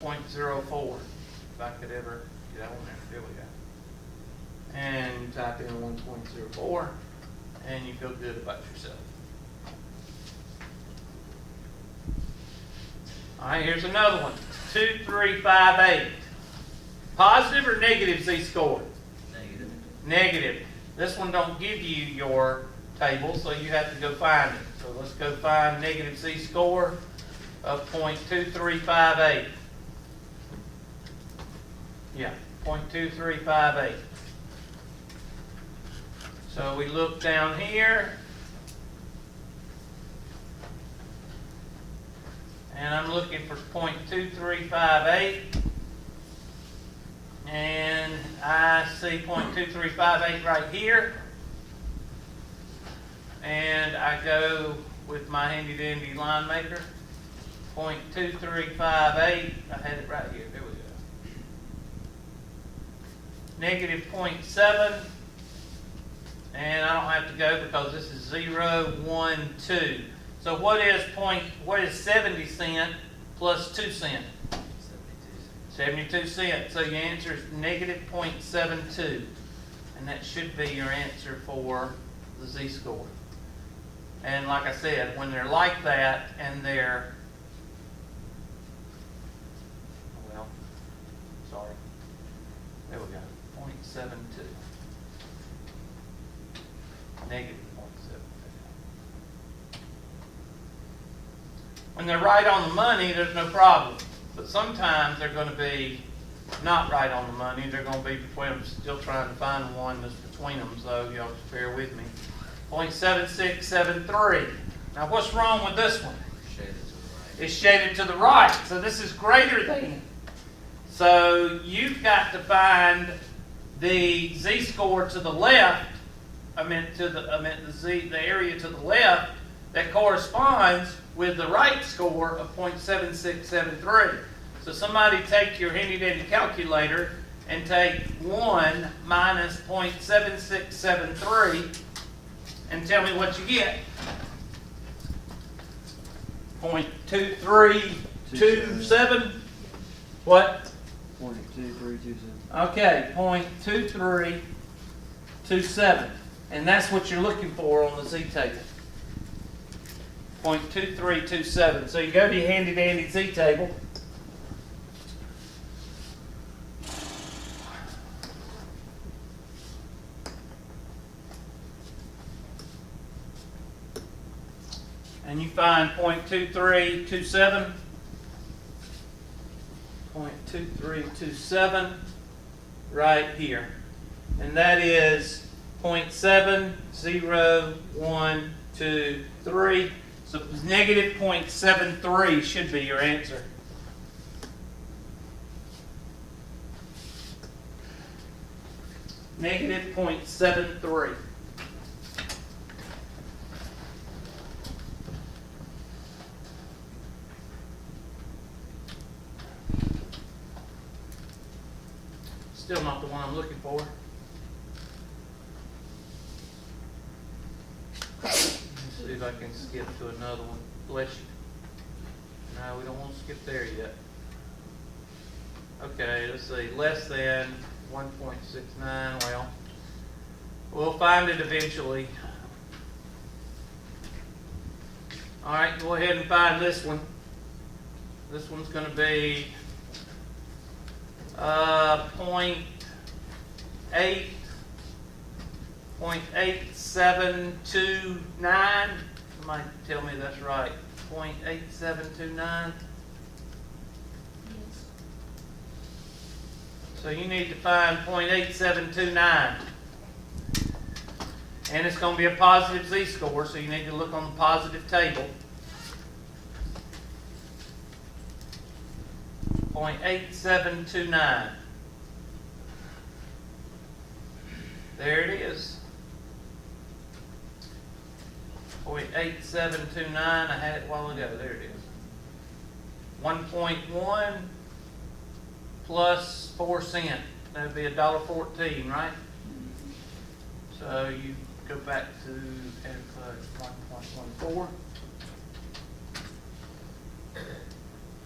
0.04, if I could ever get on there. There we go. And type in 1.04, and you feel good about yourself. All right, here's another one. 2358. Positive or negative z-score? Negative. Negative. This one don't give you your table, so you have to go find it. So let's go find negative z-score of 0.2358. Yeah, 0.2358. So we look down here, and I'm looking for 0.2358, and I see 0.2358 right here, and I go with my handy dandy line maker, 0.2358, I had it right here, there we go. Negative 0.7, and I don't have to go because this is 0, 1, 2. So what is 70 cent plus 2 cent? 72 cents. So your answer is negative 0.72. And that should be your answer for the z-score. And like I said, when they're like that and they're, well, sorry. There we go. 0.72. Negative 0.72. When they're right on the money, there's no problem. But sometimes they're going to be not right on the money. They're going to be between them, still trying to find one that's between them. So y'all just bear with me. 0.7673. Now what's wrong with this one? Shaded to the right. It's shaded to the right. So this is greater than. So you've got to find the z-score to the left. The area to the left that corresponds with the right score of 0.7673. So somebody take your handy dandy calculator and take 1 minus 0.7673 and tell me what you get. 0.2327. What? 0.2327. Okay, 0.2327. And that's what you're looking for on the z-table. 0.2327. So you go to your handy dandy z-table. And you find 0.2327. 0.2327 right here. And that is 0.70123. So negative 0.73 should be your answer. Negative 0.73. Still not the one I'm looking for. Let's see if I can skip to another one. Bless you. No, we don't want to skip there yet. Okay, let's see. Less than 1.69. Well, we'll find it eventually. All right, go ahead and find this one. This one's going to be 0.8729. Somebody tell me that's right. 0.8729. So you need to find 0.8729. And it's going to be a positive z-score, so you need to look on the positive table. 0.8729. There it is. 0.8729. I had it a while ago. There it is. 1.1 plus 4 cents. That would be $1.14, right? So you go back to 1.14.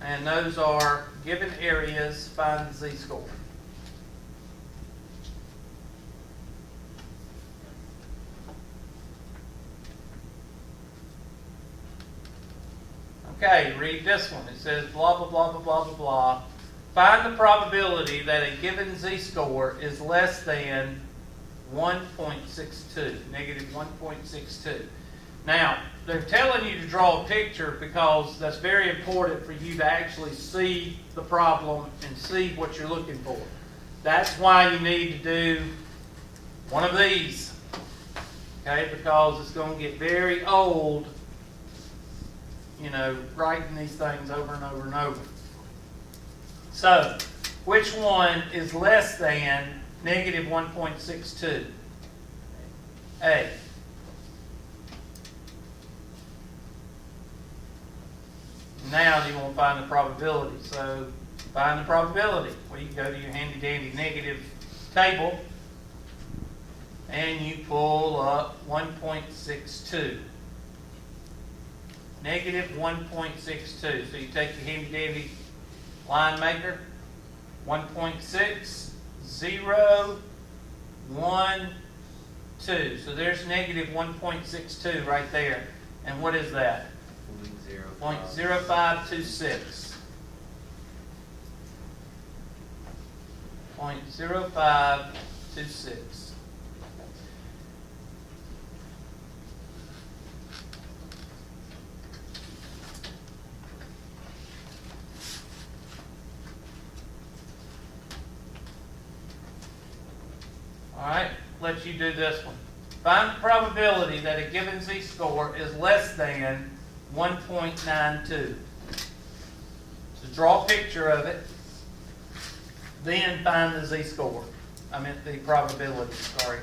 And those are given areas, find the z-score. Okay, read this one. It says blah, blah, blah, blah, blah, blah, blah. Find the probability that a given z-score is less than 1.62, negative 1.62. Now, they're telling you to draw a picture because that's very important for you to actually see the problem and see what you're looking for. That's why you need to do one of these, okay, because it's going to get very old, you know, writing these things over and over and over. So, which one is less than negative 1.62? A. Now you want to find the probability. So, find the probability. Well, you can go to your handy dandy negative table and you pull up 1.62. Negative 1.62. So you take your handy dandy line maker, 1.6, 0, 1, 2. So there's negative 1.62 right there. And what is that? 0.0526. 0.0526. All right, let you do this one. Find the probability that a given z-score is less than 1.92. So draw a picture of it, then find the z-score. I meant the probability, sorry.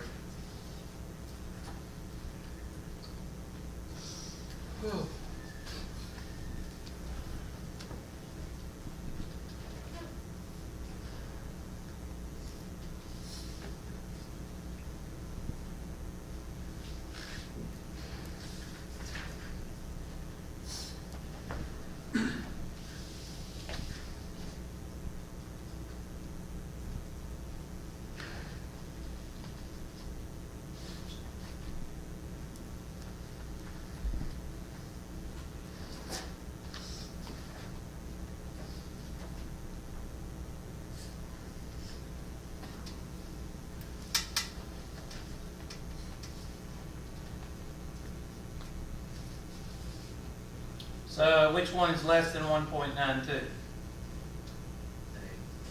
So which one is less than 1.92?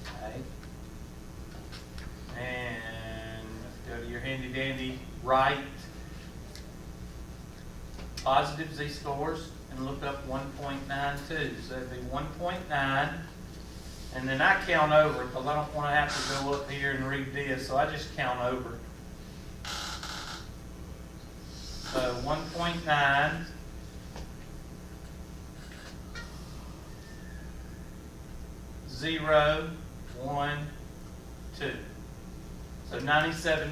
Okay. And go to your handy dandy right positive z-scores and look up 1.92. So it'd be 1.9. And then I count over because I don't want to have to go up here and read this, so I just count over. So 1.9. 0, 1, 2. So 97%,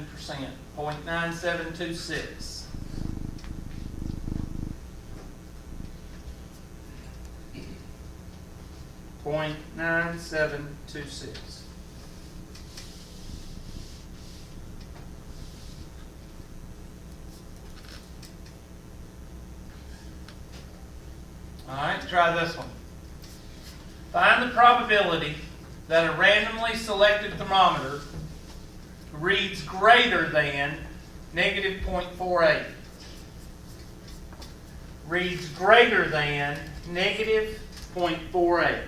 0.9726. .9726. All right, try this one. Find the probability that a randomly selected thermometer reads greater than negative 0.48. Reads greater than negative 0.48.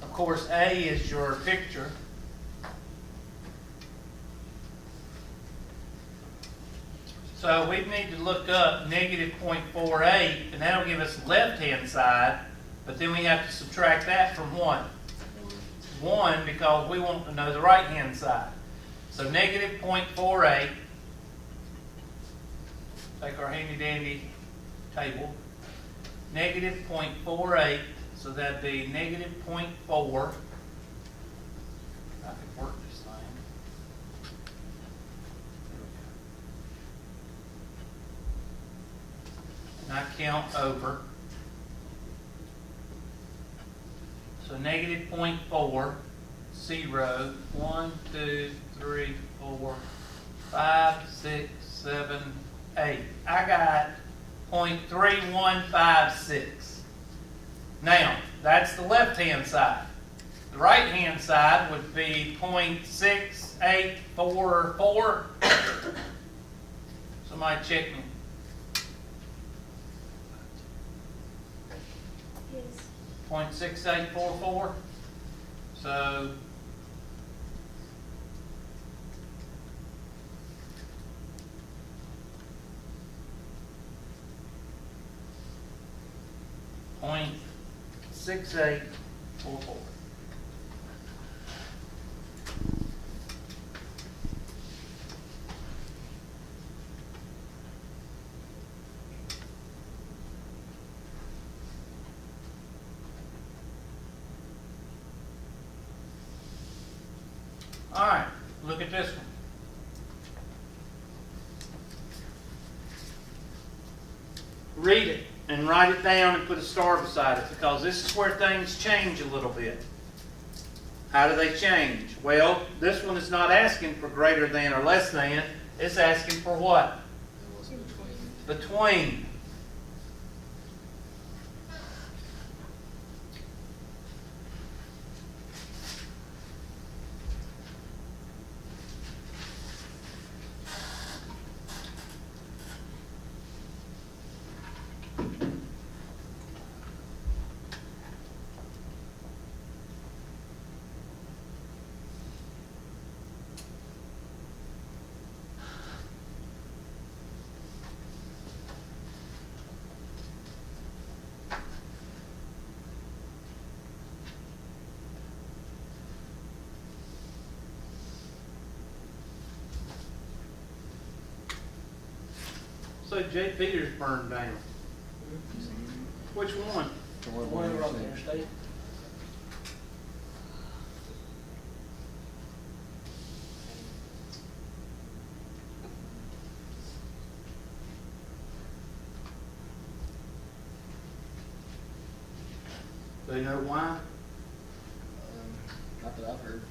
Of course, A is your picture. So we need to look up negative 0.48, and that'll give us the left-hand side, But then we have to subtract that from what? 1, because we want to know the right-hand side. So negative 0.48, take our handy-dandy table, negative 0.48, so that'd be negative 0.4. I could work this thing. And I count over. So negative 0.4, 0, 1, 2, 3, 4, 5, 6, 7, 8. I got 0.3156. Now, that's the left-hand side. The right-hand side would be 0.6844. Somebody check me. Yes. 0.6844. So point 6844. All right, look at this one. Read it and write it down and put a star beside it, because this is where things change a little bit. How do they change? Well, this one is not asking for greater than or less than. It's asking for what? Between. So J. Peters burned down. Which one? The one over on the interstate. Do you know why? Not that I've heard.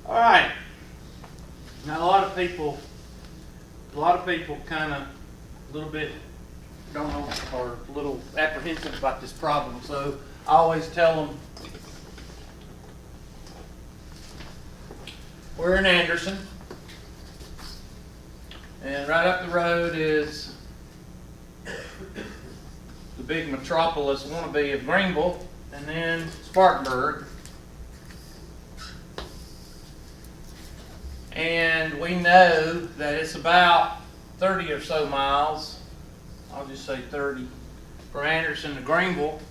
All right. Now a lot of people kind of a little bit don't know or a little apprehensive about this problem. So I always tell them we're in Anderson, and right up the road is the big metropolis wannabe of Greenville, and then Spartanburg. And we know that it's about 30 or so miles, I'll just say 30, from Anderson to Greenville.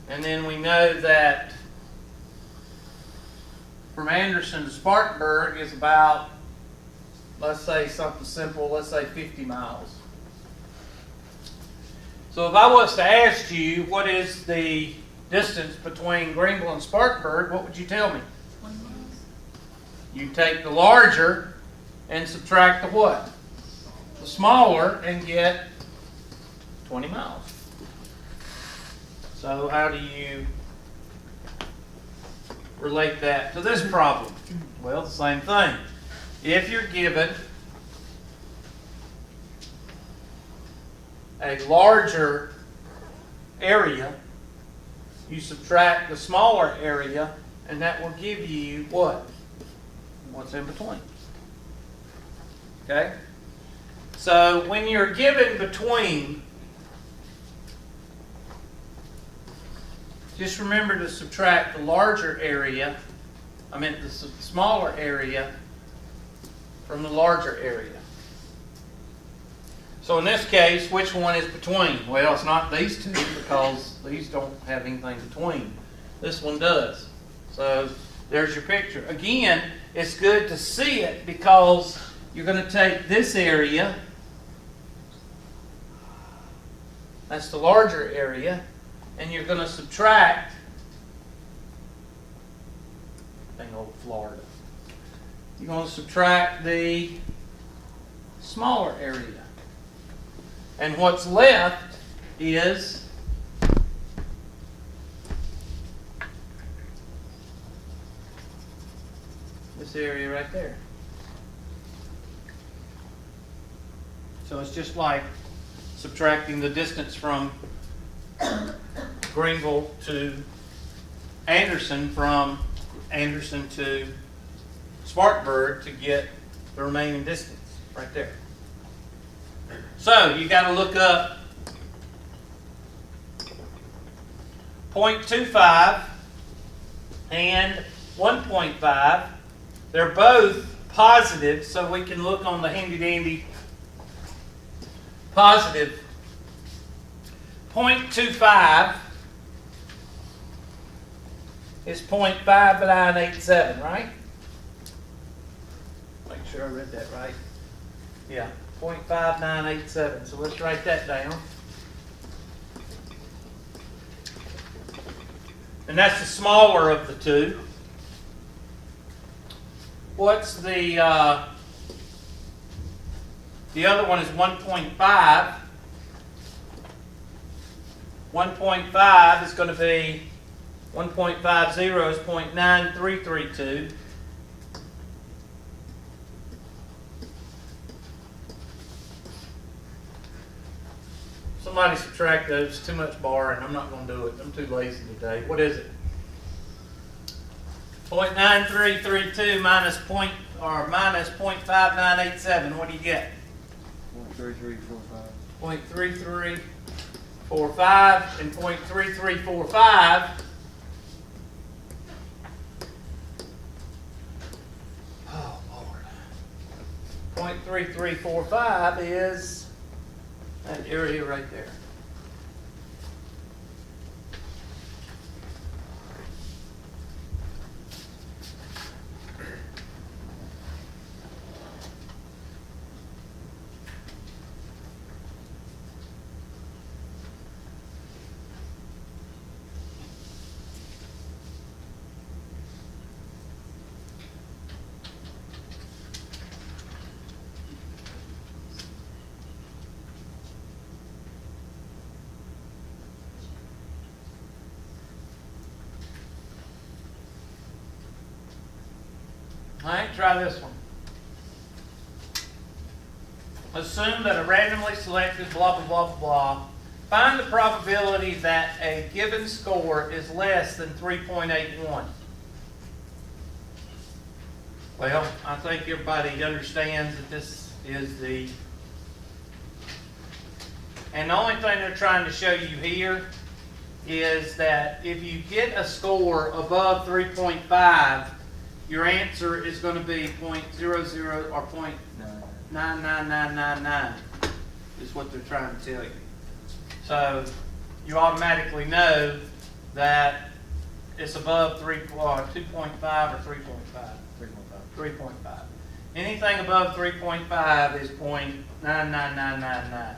And then we know that from Anderson to Spartanburg is about, let's say something simple, let's say 50 miles. So if I was to ask you what is the distance between Greenville and Spartanburg, what would you tell me? 20 miles. You take the larger and subtract the what? The smaller, and get 20 miles. So how do you relate that to this problem? Well, the same thing. If you're given a larger area, you subtract the smaller area, and that will give you what? What's in between. Okay? So when you're given between, just remember to subtract the larger area, the smaller area from the larger area. So in this case, which one is between? Well, it's not these two because these don't have anything between. This one does. So there's your picture. Again, it's good to see it because you're going to take this area, that's the larger area, and you're going to subtract, dang old Florida, you're going to subtract the smaller area. And what's left is this area right there. So it's just like subtracting the distance from Greenville to Anderson, from Anderson to Spartanburg, to get the remaining distance right there. So you got to look up 0.25 and 1.5. They're both positive, so we can look on the handy dandy positive. 0.25 is 0.5987, right? Make sure I read that right. Yeah. 0.5987. So let's write that down. And that's the smaller of the two. What's the other one is 1.5. 1.5 is going to be 1.50 is 0.9332. Somebody subtract those. Too much barring. I'm not going to do it. I'm too lazy today. What is it? 0.9332 minus 0.5987. What do you get? 0.3345. 0.3345 and 0.3345. Oh Lord. 0.3345 is that area right there. All right, try this one. Assume that a randomly selected blah, blah, blah, blah. Find the probability that a given score is less than 3.81. Well, I think everybody understands that this is the... And the only thing they're trying to show you here is that if you get a score above 3.5, your answer is going to be 0.00 or 0.99999 is what they're trying to tell you. So you automatically know that it's above 2.5 or 3.5. 3.5. Anything above 3.5 is 0.99999.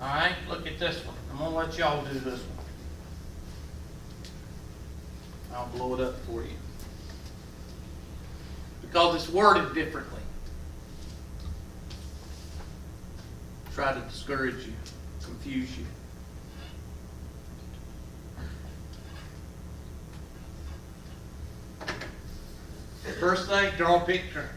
Alright, look at this one. I'm going to let y'all do this one. I'll blow it up for you. Because it's worded differently. Try to discourage you, confuse you. First thing, draw a picture.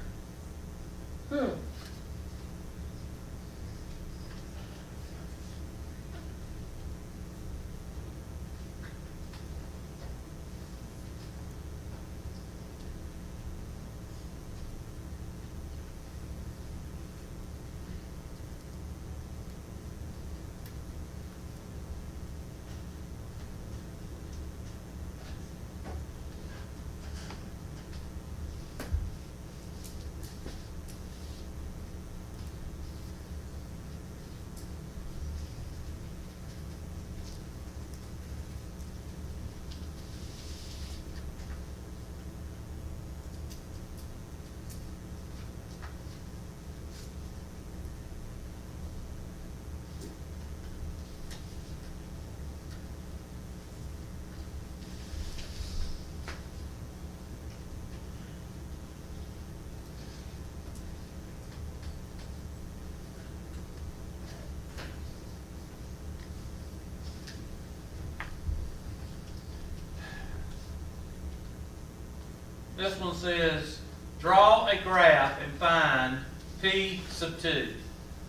This one says, draw a graph and find P sub 2,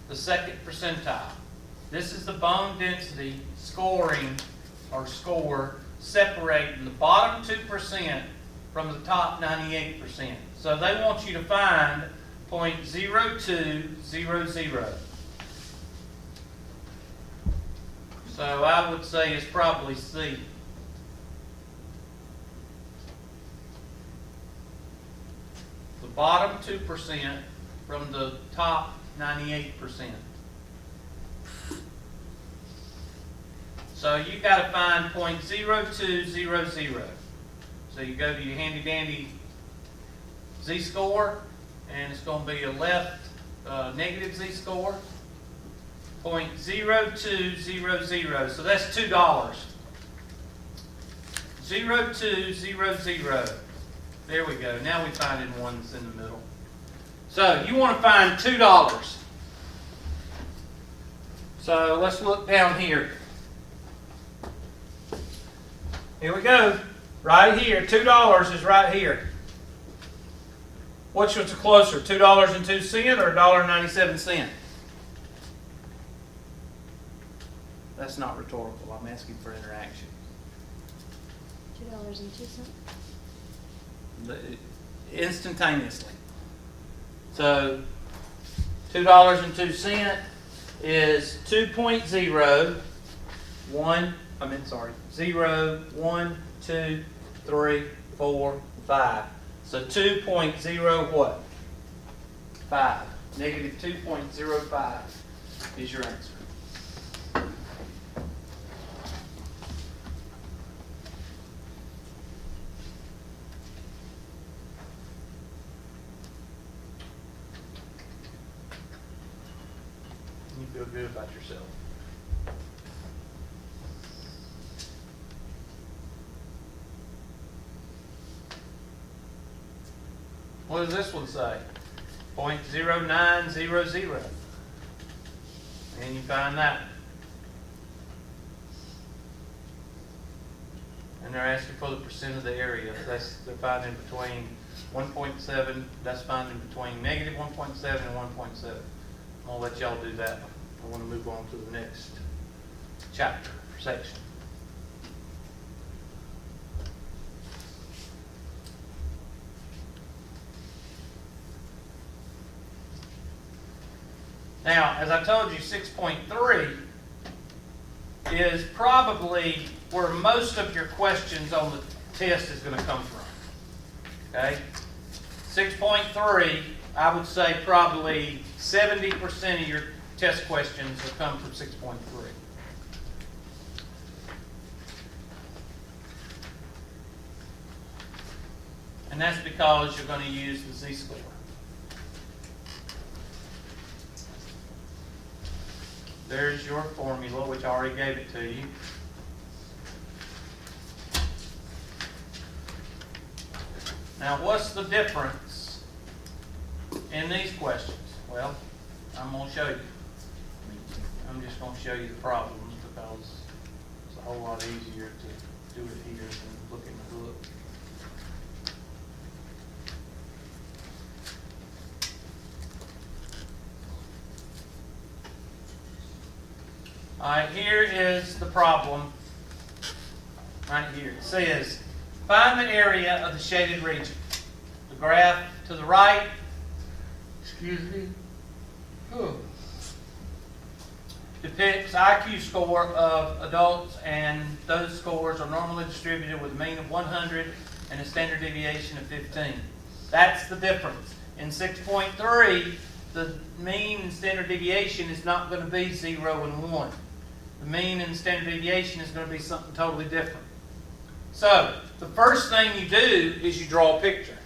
the second percentile. This is the bone density scoring or score separating the bottom 2% from the top 98%. So they want you to find 0.0200. So I would say it's probably C. The bottom 2% from the top 98%. So you got to find 0.0200. So you go to your handy dandy z-score, and it's going to be a left negative z-score. 0.0200. So that's $2. 0.200. There we go. Now we find in ones in the middle. So you want to find $2. So let's look down here. Here we go. Right here. $2 is right here. Which one's closer? $2.02 or $1.97? That's not rhetorical. I'm asking for interaction. $2.02. Instantaneously. So $2.02 is 0, 1, 2, 3, 4, 5. So 2.0 what? 5. Negative 2.05 is your answer. You feel good about yourself. What does this one say? 0.0900. And you find that. And they're asking for the percent of the area. They're finding between 1.7, that's finding between negative 1.7 and 1.7. I'm going to let y'all do that. I want to move on to the next chapter, section. Now, as I told you, 6.3 is probably where most of your questions on the test is going to come from. Okay? 6.3, I would say probably 70% of your test questions will come from 6.3. And that's because you're going to use the z-score. There's your formula, which I already gave it to you. Now, what's the difference in these questions? Well, I'm going to show you. I'm just going to show you the problems because it's a whole lot easier to do it here than look in the book. Alright, here is the problem. Right here. It says, find the area of the shaded region. The graph to the right, Excuse me? depicts IQ score of adults, and those scores are normally distributed with a mean of 100 and a standard deviation of 15. That's the difference. In 6.3, the mean and standard deviation is not going to be 0 and 1. The mean and standard deviation is going to be something totally different. So, the first thing you do is you draw a picture.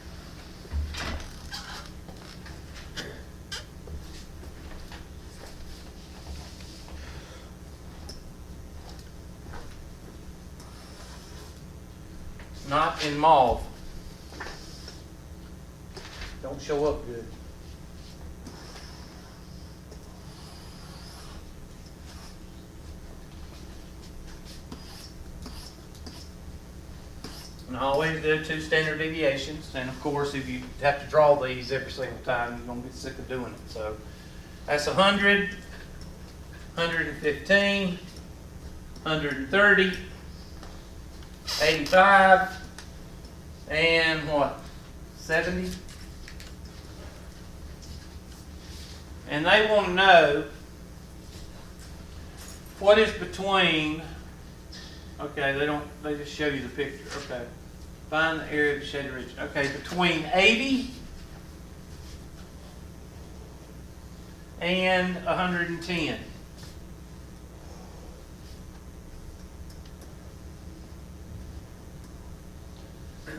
Not in mauve. Don't show up good. And I always do 2 standard deviations. And of course, if you have to draw these every single time, you're going to get sick of doing it. So that's 100, 115, 130, 85, and what? 70? And they want to know what is between, okay, they just show you the picture. Okay. Find the area of the shaded region. Okay, between 80 and 110.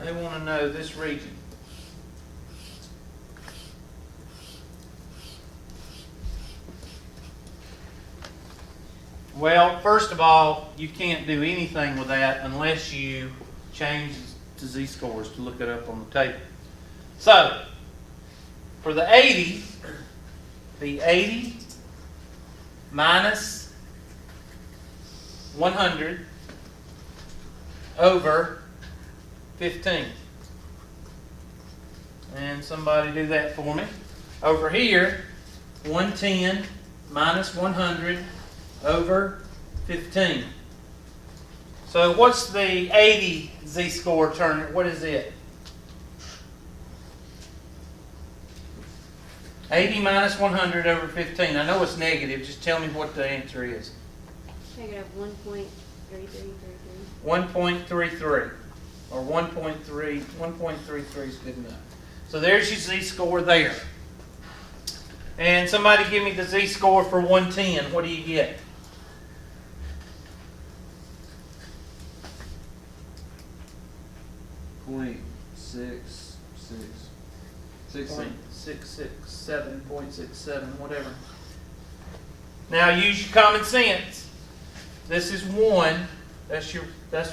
They want to know this region. Well, first of all, you can't do anything with that unless you change to z-scores to look it up on the table. So, for the 80, the 80 minus 100 over 15. And somebody do that for me. Over here, 110 minus 100 over 15. So what's the 80 z-score turn? What is it? 80 minus 100 over 15. I know it's negative. Just tell me what the answer is. Negative 1.3333. 1.33. Or 1.33 is good enough. So there's your z-score there. And somebody give me the z-score for 110. What do you get? Point 6 6 16. 667, 0.67, whatever. Now use your common sense. This is 1. That's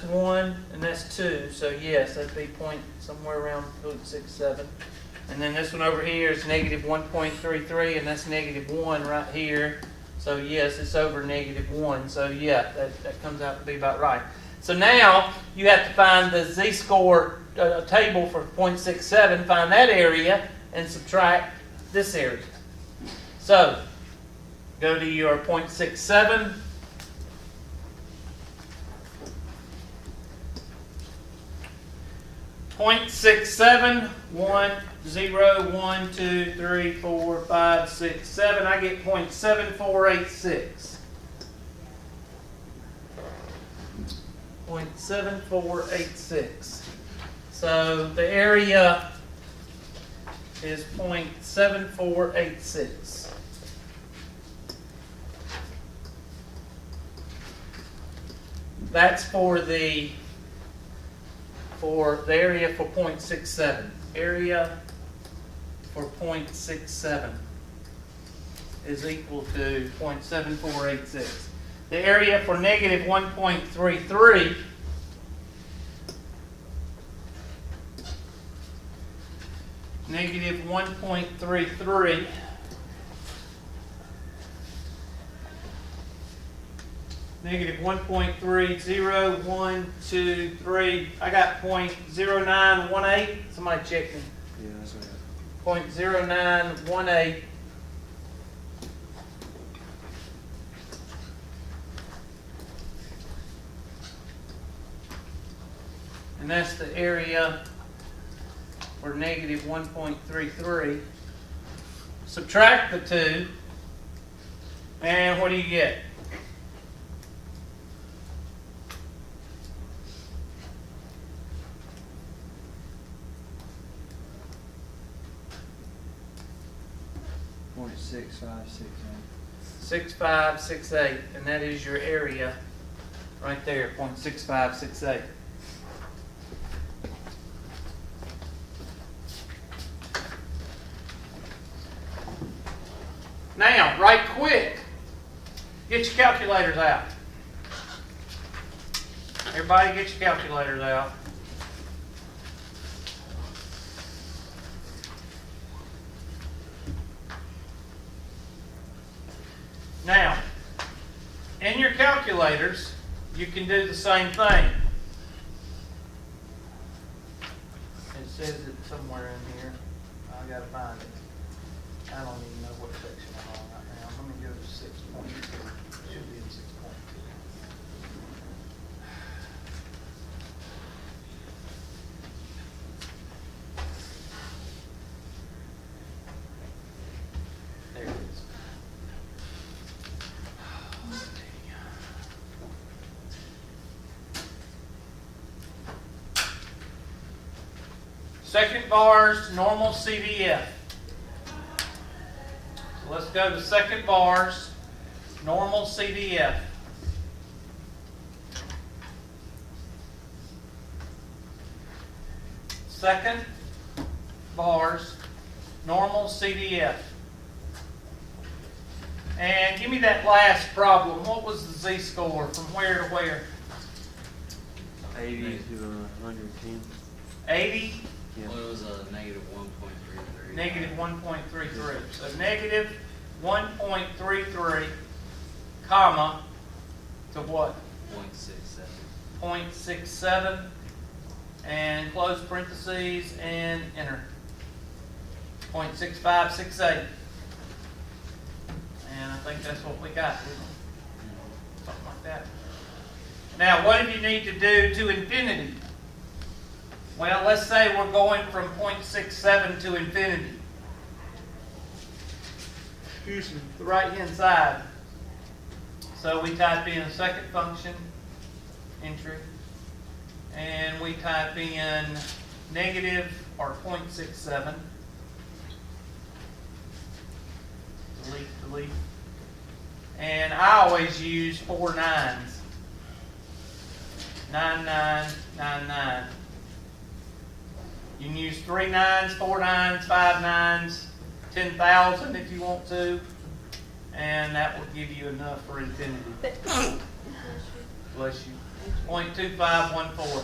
1 and that's 2. So yes, that'd be point somewhere around 0.67. And then this one over here is negative 1.33, and that's negative 1 right here. So yes, it's over negative 1. So yeah, that comes out to be about right. So now you have to find the z-score table for 0.67, find that area, and subtract this area. So go to your 0.67. .67, 1, 0, 1, 2, 3, 4, 5, 6, 7. I get .7486. 0.7486. So the area is .7486. That's for the area for .67. Area for .67 is equal to .7486. The area for negative 1.33 negative 1.33 negative 1.30, 1, 2, 3. I got .0918. Somebody check me. Yeah, that's right. .0918 And that's the area for negative 1.33. Subtract the 2, and what do you get? Point 6568. 6568, and that is your area right there, 0.6568. Now, right quick, get your calculators out. Everybody get your calculators out. Now, in your calculators, you can do the same thing. It says it somewhere in here. I gotta find it. I don't even know what section I'm on right now. Let me go to 6.2. Should be in 6.2. There it is. Second bar's normal CDF. So let's go to second bar's normal CDF. Second bar's normal CDF. And give me that last problem. What was the Z-score from where to where? 80 to 110. 80? Yeah. Well, it was a negative 1.33. Negative 1.33. So negative 1.33, comma, to what? 0.67. 0.67, and close parentheses and enter. 0.6568. And I think that's what we got. Something like that. Now, what do you need to do to infinity? Well, let's say we're going from 0.67 to infinity. Excuse me, the right-hand side. So we type in a second function entry, and we type in negative or 0.67. Delete. And I always use 4 nines. 9999. You can use 3 nines, 4 nines, 5 nines, 10,000 if you want to, and that will give you enough for infinity. Bless you. 0.2514.